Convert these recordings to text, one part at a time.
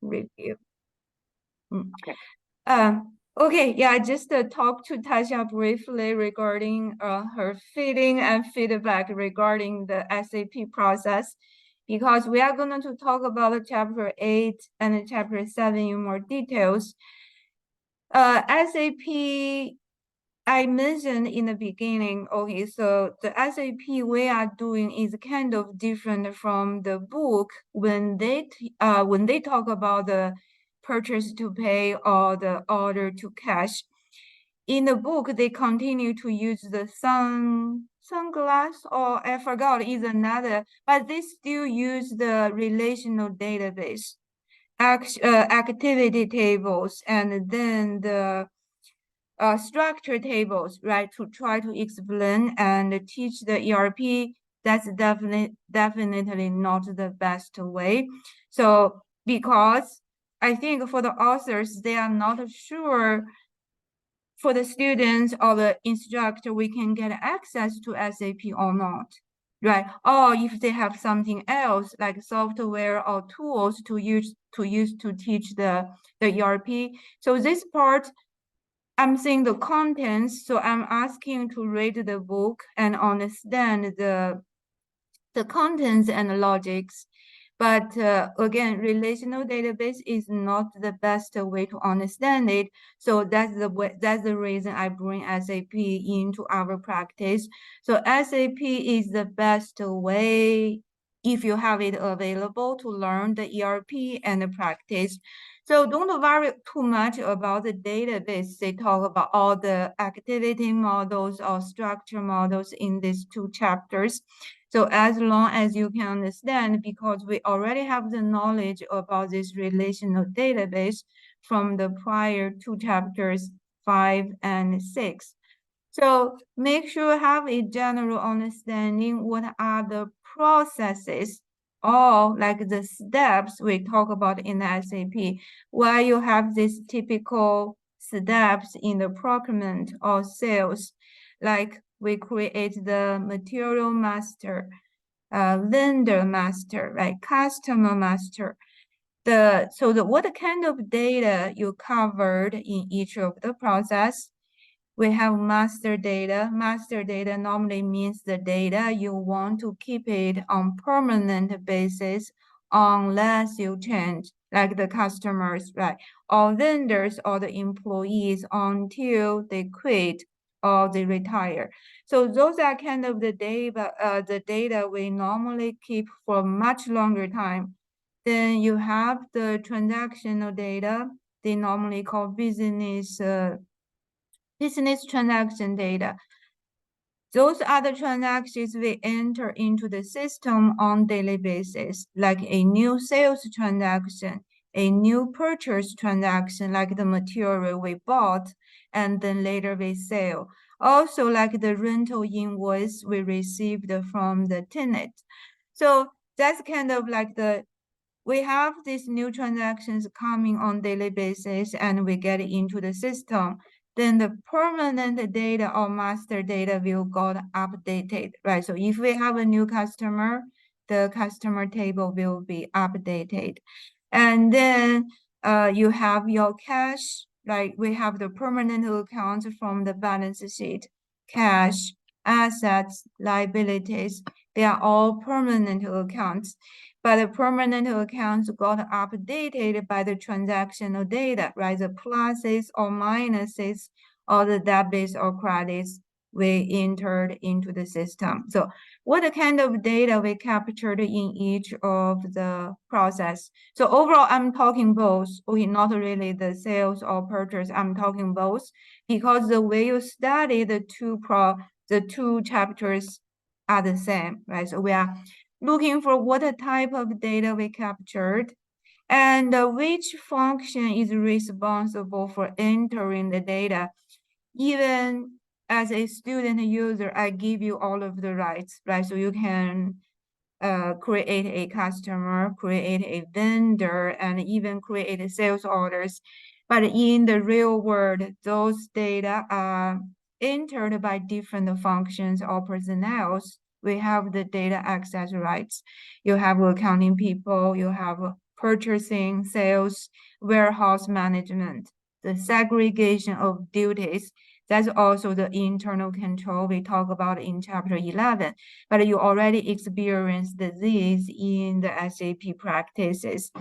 review. Okay, yeah, I just talked to Tasha briefly regarding her feeling and feedback regarding the SAP process, because we are going to talk about chapter 8 and chapter 7 in more details. SAP, I mentioned in the beginning, okay, so the SAP we are doing is kind of different from the book when they talk about the purchase to pay or the order to cash. In the book, they continue to use the sunglass, or I forgot is another, but they still use the relational database, activity tables, and then the structure tables, right, to try to explain and teach the ERP. That's definitely not the best way. So because I think for the authors, they are not sure for the students or the instructor, we can get access to SAP or not, right? Or if they have something else like software or tools to use to teach the ERP. So this part, I'm seeing the contents, so I'm asking to read the book and understand the contents and the logics. But again, relational database is not the best way to understand it. So that's the reason I bring SAP into our practice. So SAP is the best way if you have it available to learn the ERP and the practice. So don't worry too much about the database. They talk about all the activity models or structure models in these two chapters. So as long as you can understand, because we already have the knowledge about this relational database from the prior two chapters, 5 and 6. So make sure you have a general understanding what are the processes or like the steps we talk about in the SAP, while you have these typical steps in the procurement or sales, like we create the material master, vendor master, right? Customer master. What kind of data you covered in each of the process? We have master data. Master data normally means the data you want to keep it on permanent basis unless you change, like the customers, right? Or vendors or the employees until they quit or they retire. So those are kind of the data we normally keep for much longer time. Then you have the transactional data. They normally call business transaction data. Those are the transactions we enter into the system on daily basis, like a new sales transaction, a new purchase transaction, like the material we bought and then later we sell. Also like the rental invoice we received from the tenant. So that's kind of like we have these new transactions coming on daily basis and we get into the system. Then the permanent data or master data will get updated, right? So if we have a new customer, the customer table will be updated. And then you have your cash, like we have the permanent accounts from the balance sheet, cash, assets, liabilities, they are all permanent accounts. But the permanent accounts got updated by the transactional data, right? The pluses or minuses or the debits or credits we entered into the system. So what kind of data we captured in each of the process? So overall, I'm talking both. Okay, not really the sales or purchase. I'm talking both because the way you study the two chapters are the same, right? So we are looking for what type of data we captured and which function is responsible for entering the data. Even as a student user, I give you all of the rights, right? So you can create a customer, create a vendor, and even create sales orders. But in the real world, those data are entered by different functions or personnel. We have the data access rights. You have accounting people, you have purchasing, sales, warehouse management, the segregation of duties. That's also the internal control we talk about in chapter 11, but you already experienced these in the SAP practices.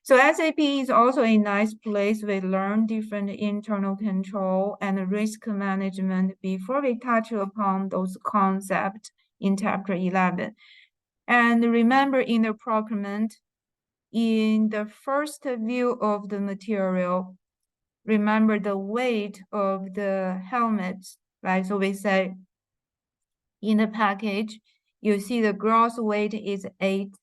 So SAP is also a nice place we learn different internal control and risk management before we touch upon those concepts in chapter 11. And remember in the procurement, in the first view of the material, remember the weight of the helmets, right? So we say in the package, you see the gross weight is 8.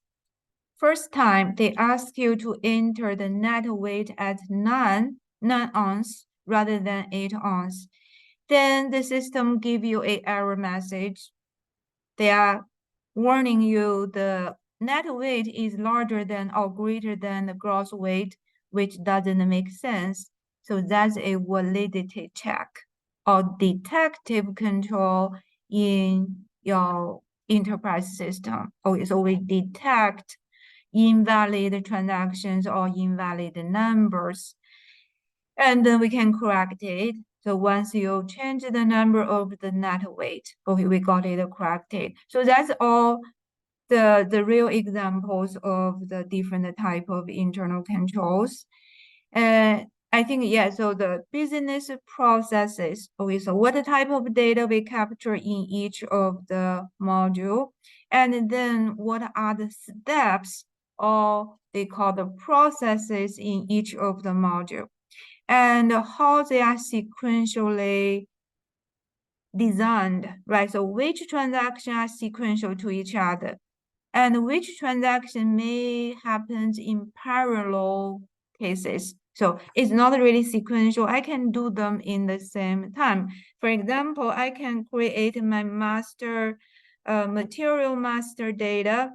First time, they ask you to enter the net weight at 9 ounce rather than 8 ounce. Then the system give you an error message. They are warning you the net weight is larger than or greater than the gross weight, which doesn't make sense. So that's a validity check or detective control in your enterprise system. So we detect invalid transactions or invalid numbers, and then we can correct it. So once you change the number of the net weight, okay, we got it corrected. So that's all the real examples of the different type of internal controls. I think, yeah, so the business processes, okay, so what type of data we capture in each of the module, and then what are the steps or they call the processes in each of the module, and how they are sequentially designed, right? So which transactions are sequential to each other, and which transaction may happen in parallel cases. So it's not really sequential. I can do them in the same time. For example, I can create my master, material master data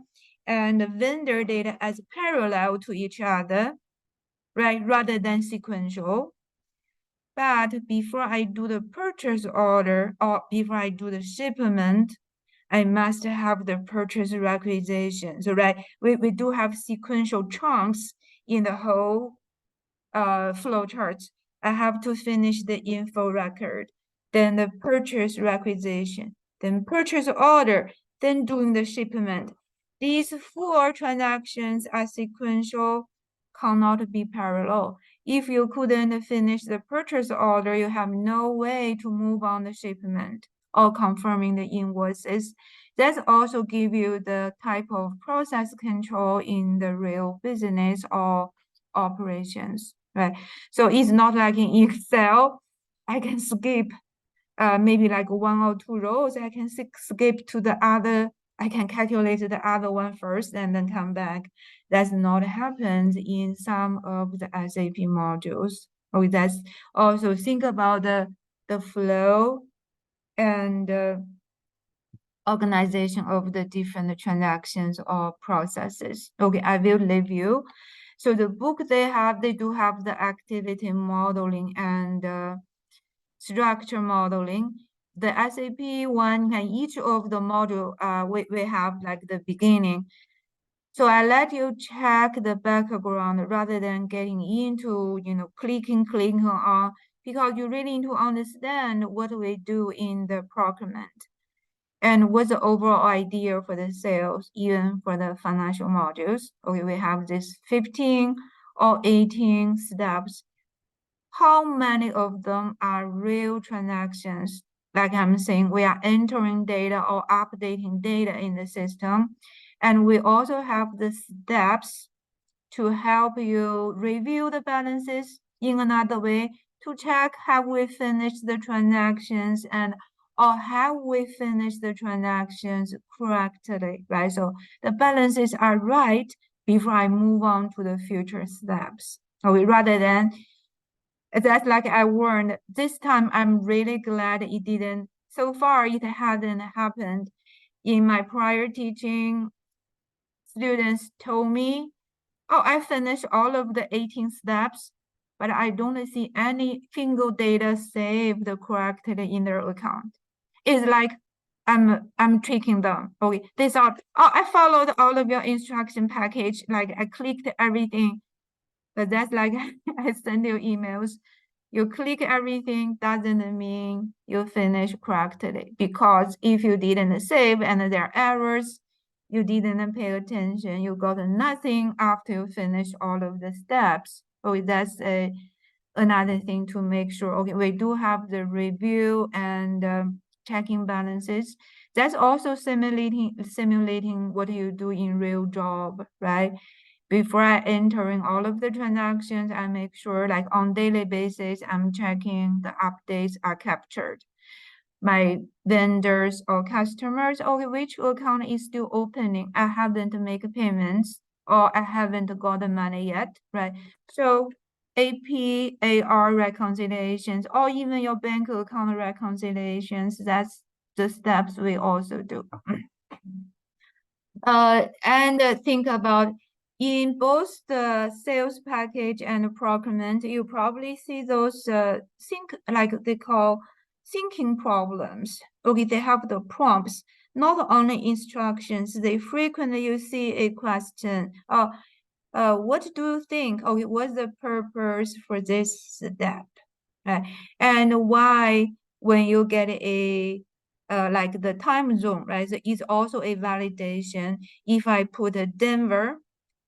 and vendor data as parallel to each other, right? Rather than sequential. But before I do the purchase order or before I do the shipment, I must have the purchase requisition. So, right, we do have sequential chunks in the whole flow chart. I have to finish the info record, then the purchase requisition, then purchase order, then doing the shipment. These 4 transactions are sequential, cannot be parallel. If you couldn't finish the purchase order, you have no way to move on the shipment or confirming the invoices. That also give you the type of process control in the real business or operations, right? So it's not like in Excel, I can skip maybe like 1 or 2 rows, I can skip to the other, I can calculate the other one first and then come back. That's not happened in some of the SAP modules. Oh, that's also think about the flow and organization of the different transactions or processes. Okay, I will leave you. So the book they do have the activity modeling and structure modeling. The SAP one can each of the module we have like the beginning. So I let you check the background rather than getting into clicking on, because you really need to understand what we do in the procurement and what's the overall idea for the sales, even for the financial modules. Okay, we have this 15 or 18 steps. How many of them are real transactions? Like I'm saying, we are entering data or updating data in the system. And we also have the steps to help you review the balances in another way to check have we finished the transactions or have we finished the transactions correctly, right? So the balances are right before I move on to the future steps. Okay, rather than that's like I warned this time. I'm really glad it didn't. So far, it hadn't happened. In my prior teaching, students told me, oh, I finished all of the 18 steps, but I don't see any single data saved correctly in their account. It's like I'm tweaking them. Okay, these are, oh, I followed all of your instruction package. Like I clicked everything, but that's like I send you emails. You click everything doesn't mean you finish correctly, because if you didn't save and there are errors, you didn't pay attention, you got nothing after you finish all of the steps. Okay, that's another thing to make sure. Okay, we do have the review and checking balances. That's also simulating what you do in real job, right? Before I entering all of the transactions, I make sure like on daily basis, I'm checking the updates are captured. My vendors or customers, okay, which account is still opening? I haven't make payments or I haven't got the money yet, right? So AP, AR reconciliations, or even your bank account reconciliations, that's the steps we also do. And think about in both the sales package and the procurement, you probably see those like they call thinking problems. Okay, they have the prompts, not only instructions. They frequently you see a question. What do you think? Okay, what's the purpose for this step? Right? And why when you get a like the time zone, right? So it's also a validation. If I put a Denver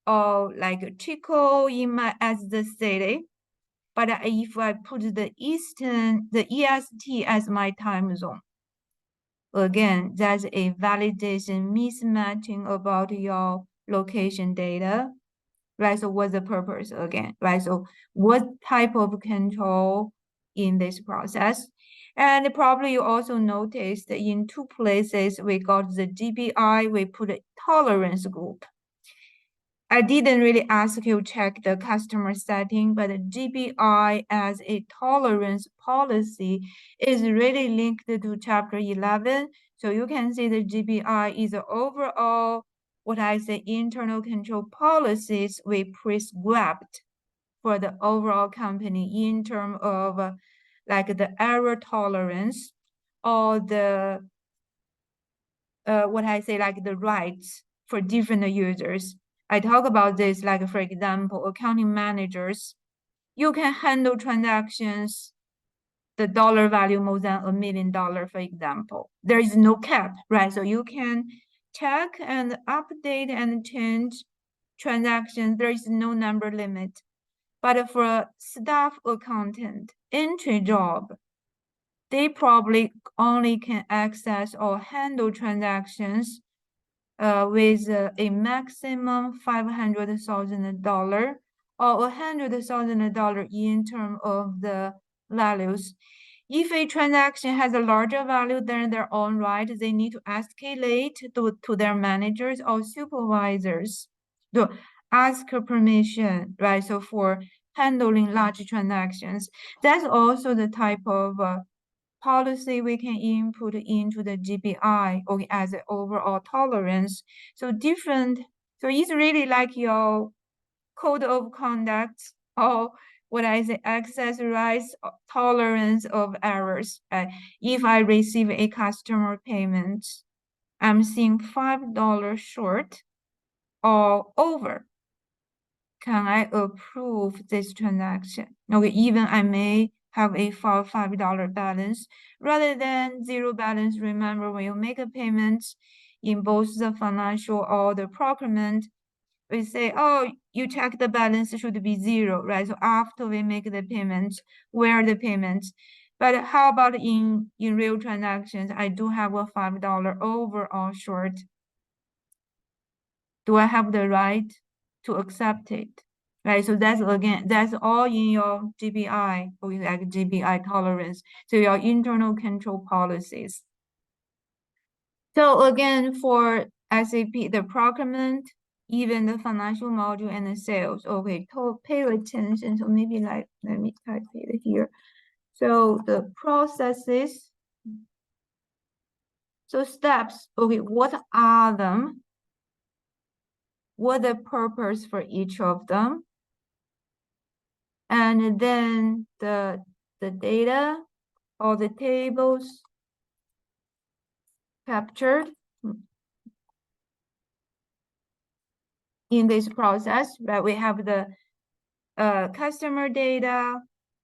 or like Chico in my as the city, but if I put the EST as my time zone, again, that's a validation mismatching about your location data, right? So what's the purpose again, right? So what type of control in this process? And probably you also noticed that in two places we got the GBI, we put a tolerance group. I didn't really ask you check the customer setting, but the GBI as a tolerance policy is really linked to chapter 11. So you can see the GBI is the overall, what I say, internal control policies we prescribed for the overall company in terms of like the error tolerance or the what I say, like the rights for different users. I talk about this, like for example, accounting managers, you can handle transactions, the dollar value more than $1 million, for example. There is no cap, right? So you can check and update and change transactions. There is no number limit. But for a staff accountant entry job, they probably only can access or handle transactions with a maximum $500,000 or $100,000 in terms of the values. If a transaction has a larger value than their own right, they need to escalate to their managers or supervisors to ask permission, right? So for handling large transactions, that's also the type of policy we can input into the GBI or as an overall tolerance. So it's really like your code of conduct or what I say, access rights tolerance of errors. If I receive a customer payment, I'm seeing $5 short or over. Can I approve this transaction? Okay, even I may have a $5 balance rather than zero balance. Remember, when you make a payment in both the financial or the procurement, we say, oh, you check the balance should be zero, right? So after we make the payment, where are the payments? But how about in real transactions? I do have a $5 over or short. Do I have the right to accept it? Right, so that's again, that's all in your GBI, or like GBI tolerance, so your internal control policies. So again, for SAP, the procurement, even the financial module and the sales, okay, pay attention. So maybe like, let me type it here. So the processes, so steps, okay, what are them? What the purpose for each of them? And then the data or the tables captured in this process, right? We have the customer data,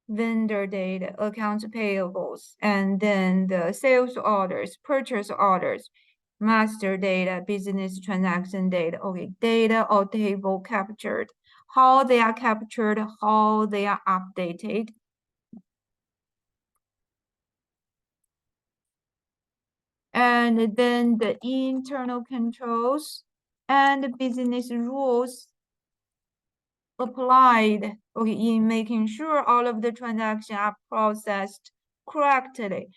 vendor data, accounts payables, and then the sales orders, purchase orders, master data, business transaction data. Okay, data or table captured, how they are captured, how they are updated. And then the internal controls and business rules applied, okay, in making sure all of the transactions are processed correctly.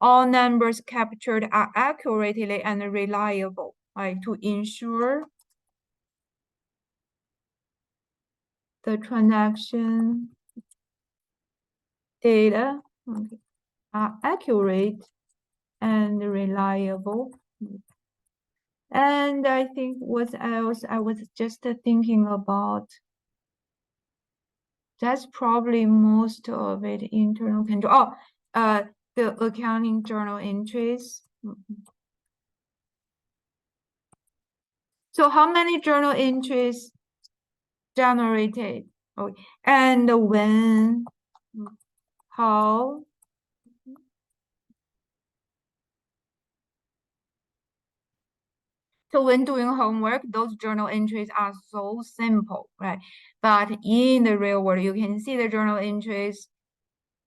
All numbers captured are accurately and reliable, right, to ensure the transaction data, okay, are accurate and reliable. And I think what else I was just thinking about, that's probably most of it, internal control. Oh, the accounting journal entries. So how many journal entries generated? Okay. And when, how, so when doing homework, those journal entries are so simple, right? But in the real world, you can see the journal entries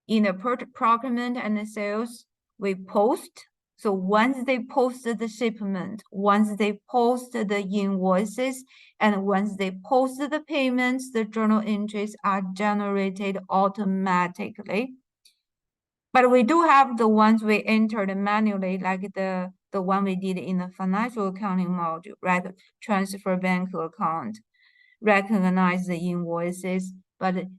in the procurement and the sales, we post. So once they post the shipment, once they post the invoices, and once they post the payments, the journal entries are generated automatically. But we do have the ones we entered manually, like the one we did in the financial accounting module, right? Transfer bank account, recognize the invoices. But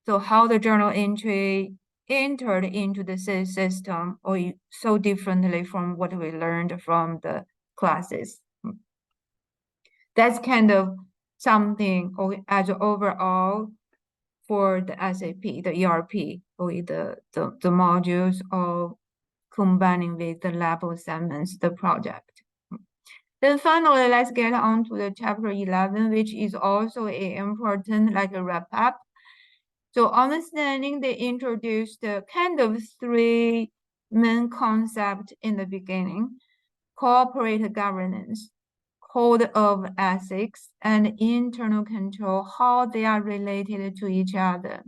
so how the journal entry entered into the system or so differently from what we learned from the classes. That's kind of something as overall for the SAP, the ERP, or the modules of combining with the lab assignments, the project. Then finally, let's get on to the chapter 11, which is also important, like a wrap up. So understanding they introduced kind of three main concepts in the beginning: corporate governance, code of ethics, and internal control, how they are related to each other.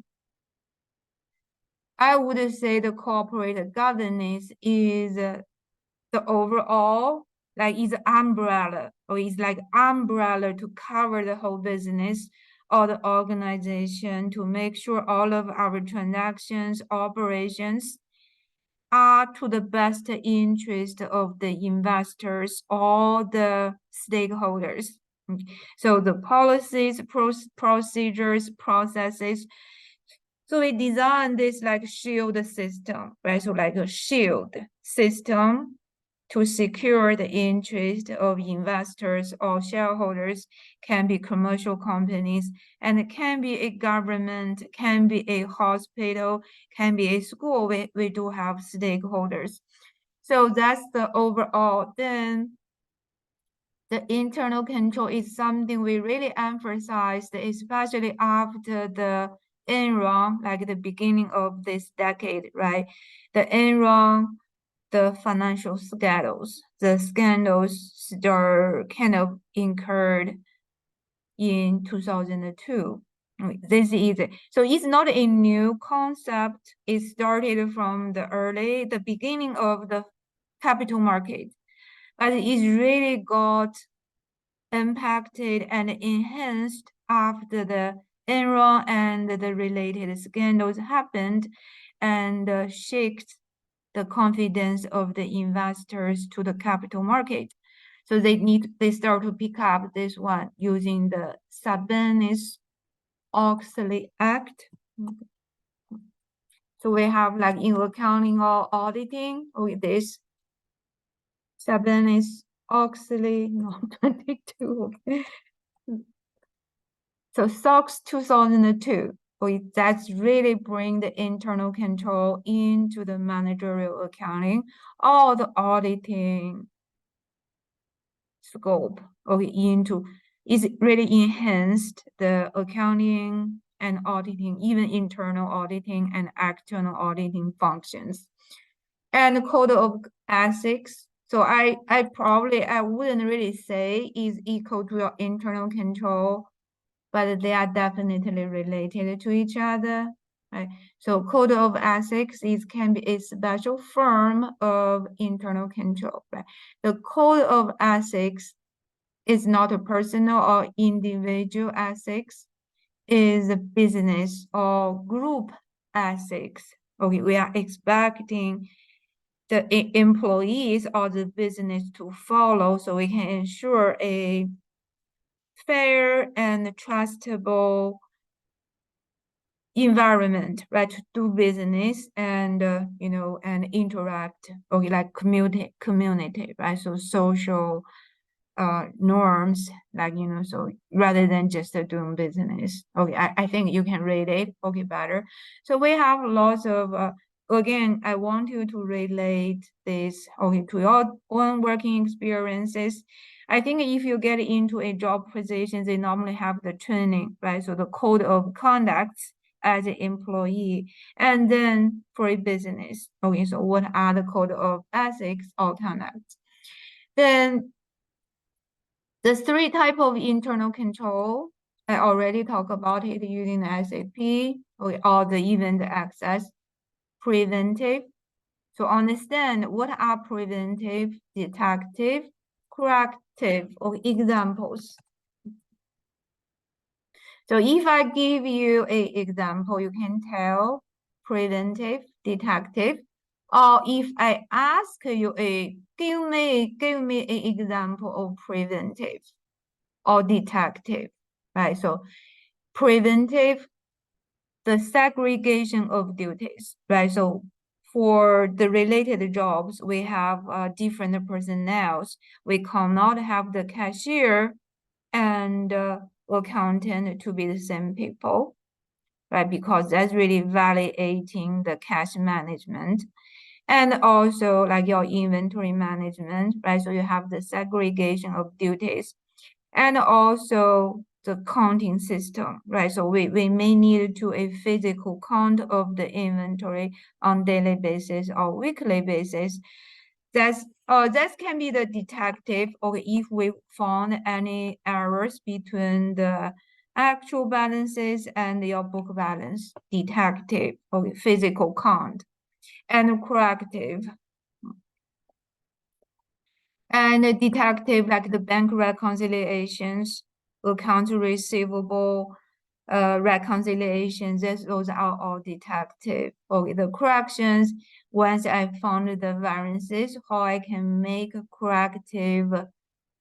I would say the corporate governance is the overall, like is umbrella, or is like umbrella to cover the whole business or the organization to make sure all of our transactions, operations are to the best interest of the investors or the stakeholders. So the policies, procedures, processes. So we designed this like shield system, right? So like a shield system to secure the interest of investors or shareholders, can be commercial companies, and it can be a government, can be a hospital, can be a school. We do have stakeholders. So that's the overall. Then the internal control is something we really emphasized, especially after the Enron, like the beginning of this decade, right? The Enron, the financial scandals, the scandals that kind of incurred in 2002. This is it. So it's not a new concept. It started from the beginning of the capital market, but it really got impacted and enhanced after the Enron and the related scandals happened, and shaked the confidence of the investors to the capital market. So they start to pick up this one using the Sarbanes-Oxley Act. So we have like in accounting or auditing with this Sarbanes-Oxley, no, 22. So SOX 2002. That's really bring the internal control into the managerial accounting, all the auditing, scope, okay, is really enhanced the accounting and auditing, even internal auditing and external auditing functions. And the code of ethics. So I wouldn't really say is equal to your internal control, but they are definitely related to each other, right? So code of ethics can be a special form of internal control, right? The code of ethics is not a personal or individual ethics, is a business or group ethics. Okay, we are expecting the employees or the business to follow so we can ensure a fair and trustable environment, right, to do business and and interact, or like community, right? So social norms, like so rather than just doing business. Okay, I think you can read it okay better. So we have lots of again, I want you to relate this okay to your own working experiences. I think if you get into a job position, they normally have the training, right? So the code of conduct as an employee, and then for a business. Okay, so what are the code of ethics or conduct? Then the three type of internal control, I already talked about it using the ACCT or the event access, preventive. So understand what are preventive, detective, corrective, or examples. So if I give you an example, you can tell preventive, detective, or if I ask you give me an example of preventive or detective, right? So preventive, the segregation of duties, right? So for the related jobs, we have different personnels. We cannot have the cashier and accountant to be the same people, right? Because that's really validating the cash management. And also like your inventory management, right? So you have the segregation of duties. And also the counting system, right? So we may need to a physical count of the inventory on daily basis or weekly basis. That can be the detective, or if we found any errors between the actual balances and your book balance, detective, or physical count, and corrective. And the detective, like the bank reconciliations, accounts receivable, reconciliations, those are all detective. Okay, the corrections, once I found the variances, how I can make corrective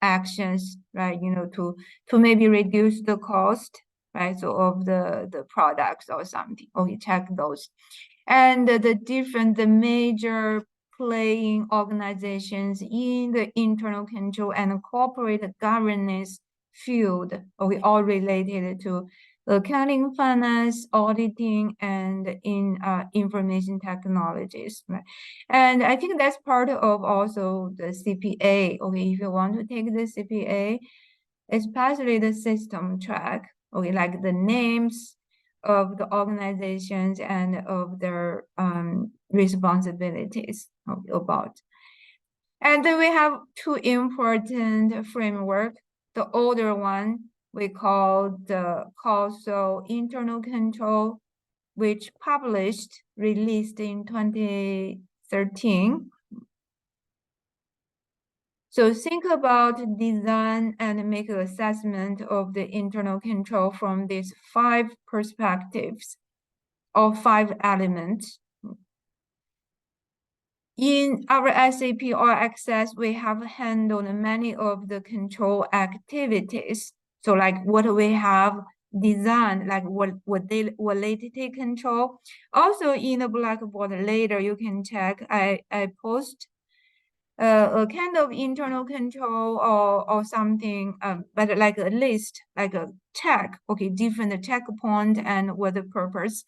actions, right? To maybe reduce the cost, right? So of the products or something. Okay, check those. And the major playing organizations in the internal control and corporate governance field, okay, all related to accounting, finance, auditing, and in information technologies, right? And I think that's part of also the CPA. Okay, if you want to take the CPA, especially the system track, okay, like the names of the organizations and of their responsibilities about. And then we have two important framework. The older one we call the causal internal control, which released in 2013. So think about design and make an assessment of the internal control from these 5 perspectives or 5 elements. In our SAP or Access, we have handled many of the control activities. So like what we have designed, like what latency control. Also in the Blackboard later, you can check, I post a kind of internal control or something, but like a list, like a check, okay, different checkpoint and what the purpose.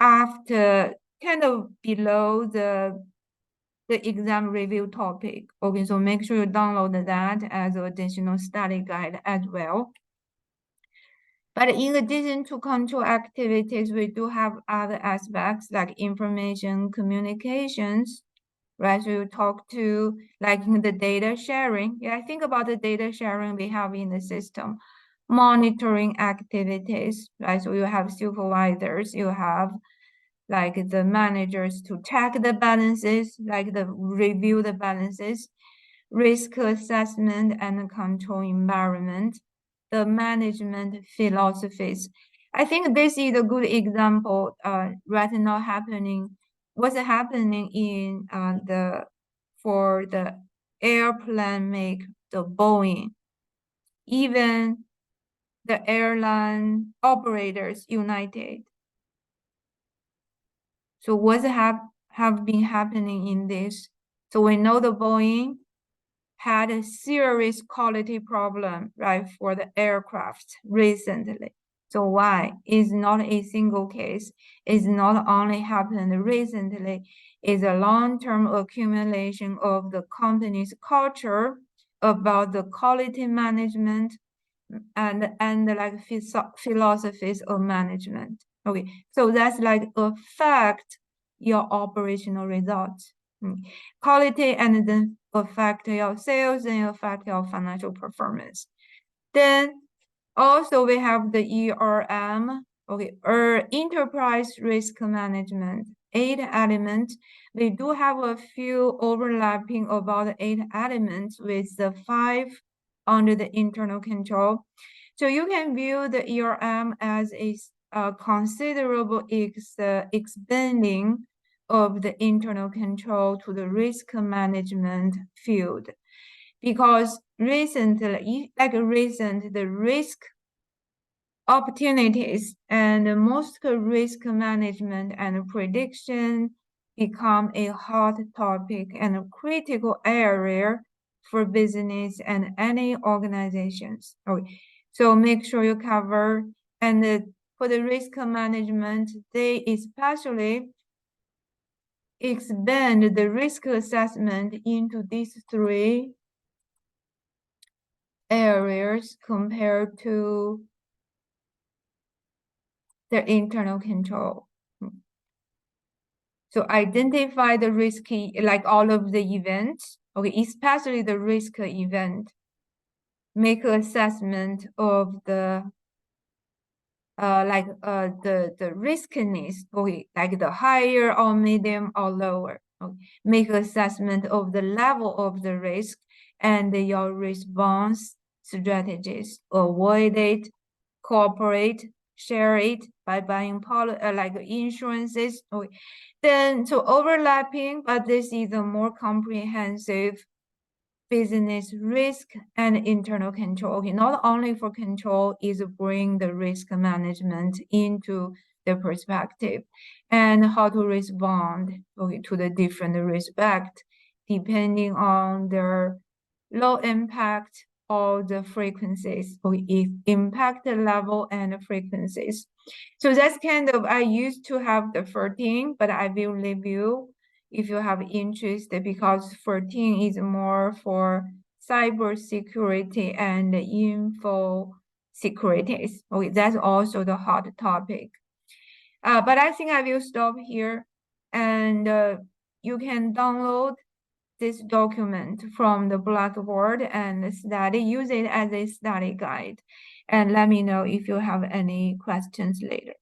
After kind of below the the exam review topic. Okay, so make sure you download that as an additional study guide as well. But in addition to control activities, we do have other aspects like information communications, right? So you talk to like in the data sharing. Yeah, think about the data sharing we have in the system. Monitoring activities, right? So you have supervisors, you have like the managers to check the balances, like the review the balances, risk assessment and control environment, the management philosophies. I think this is a good example right now what's happening in for the airplane make, the Boeing, even the airline operators united. So what's have been happening in this? So we know the Boeing had a serious quality problem, right, for the aircraft recently. So why? It's not a single case. It's not only happened recently. It's a long-term accumulation of the company's culture about the quality management and like philosophies of management. Okay, so that's like affect your operational results. Quality and then affect your sales and affect your financial performance. Then also we have the ERM, okay, enterprise risk management, 8 elements. We do have a few overlapping about 8 elements with the 5 under the internal control. So you can view the ERM as a considerable expanding of the internal control to the risk management field. Because recently, the risk opportunities and most risk management and prediction become a hot topic and a critical area for business and any organizations. Okay, so make sure you cover, and for the risk management, they especially expand the risk assessment into these 3 areas compared to the internal control. So identify the risky, like all of the events, okay, especially the risk event. Make assessment of the the riskiness, okay, like the higher or medium or lower. Okay. Make assessment of the level of the risk and your response strategies. Avoid it, cooperate, share it by buying like insurances. Okay. Then so overlapping, but this is a more comprehensive business risk and internal control. Okay, not only for control is bring the risk management into the perspective and how to respond, okay, to the different respect depending on their low impact or the frequencies, or impact level and frequencies. So that's kind of, I used to have the 14, but I will review if you have interest, because 14 is more for cyber security and info securities. Okay, that's also the hot topic. But I think I will stop here, and you can download this document from the Blackboard and use it as a study guide. And let me know if you have any questions later.